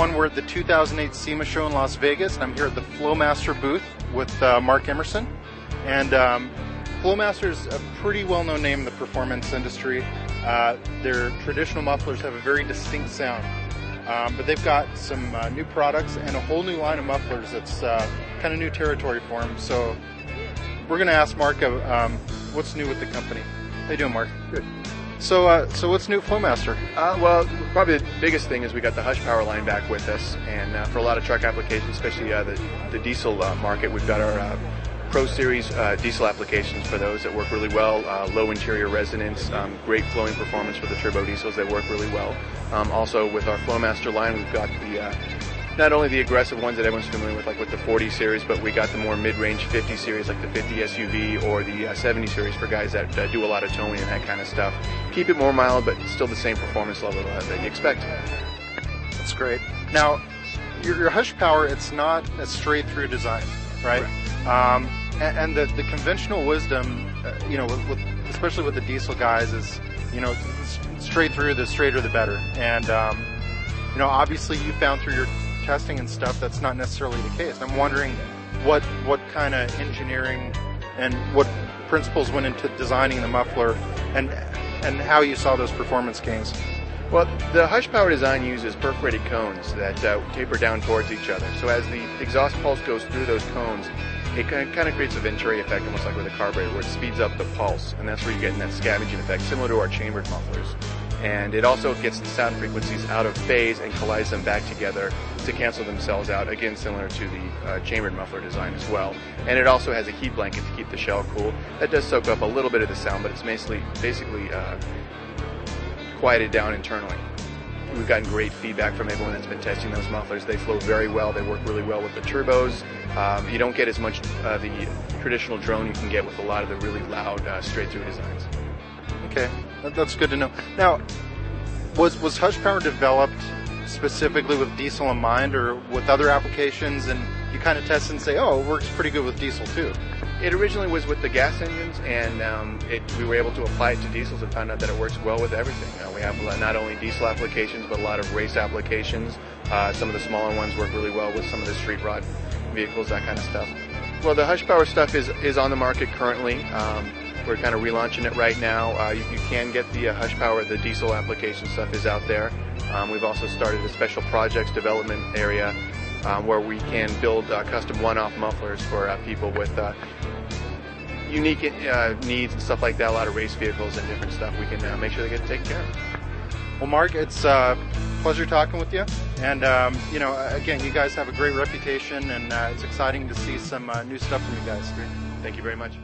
everyone. We're at the 2008 SEMA Show in Las Vegas, and I'm here at the Flowmaster booth with Mark Emerson. And Flowmaster is a pretty well-known name in the performance industry. Their traditional mufflers have a very distinct sound, but they've got some new products and a whole new line of mufflers that's kind of new territory for them. So we're going to ask Mark what's new with the company. How you doing, Mark? Good. So what's new at Flowmaster? Well, probably the biggest thing is we got the Hush Power line back with us, and for a lot of truck applications, especially the diesel market, we've got our Pro Series diesel applications for those that work really well. Low interior resonance, great flowing performance for the turbo diesels that work really well. Also with our Flowmaster line, we've got the not only the aggressive ones that everyone's familiar with, like with the 40 series, but we got the more mid-range 50 series, like the 50 SUV or the 70 series for guys that do a lot of towing and that kind of stuff. Keep it more mild, but still the same performance level that you expect. That's great. Now, your Hush Power, it's not a straight-through design, right? And the conventional wisdom, especially with the diesel guys, is straight through. The straighter, the better. And obviously, you found through your testing and stuff that's not necessarily the case. I'm wondering what kind of engineering and what principles went into designing the muffler, and how you saw those performance gains. Well, the Hush Power design uses perforated cones that taper down towards each other. So as the exhaust pulse goes through those cones, it kind of creates a Venturi effect, almost like with a carburetor, where it speeds up the pulse, and that's where you're getting that scavenging effect, similar to our chambered mufflers. And it also gets the sound frequencies out of phase and collides them back together to cancel themselves out, again similar to the chambered muffler design as well. And it also has a heat blanket to keep the shell cool. That does soak up a little bit of the sound, but it's basically quieted down internally. We've gotten great feedback from everyone that's been testing those mufflers. They flow very well. They work really well with the turbos. You don't get as much the traditional drone you can get with a lot of the really loud straight-through designs. Okay, that's good to know. Now, was Hush Power developed specifically with diesel in mind, or with other applications, and you kind of test and say, oh, it works pretty good with diesel too? It originally was with the gas engines, and we were able to apply it to diesels and found out that it works well with everything. We have not only diesel applications, but a lot of race applications. Some of the smaller ones work really well with some of the street rod vehicles, that kind of stuff. Well, the Hush Power stuff is on the market currently. We're kind of relaunching it right now. You can get the Hush Power, the diesel application stuff is out there. We've also started a special projects development area where we can build custom one-off mufflers for people with unique needs and stuff like that, a lot of race vehicles and different stuff. We can make sure they get taken care of. Well, Mark, it's a pleasure talking with you. And, again, you guys have a great reputation, and it's exciting to see some new stuff from you guys. Thank you very much.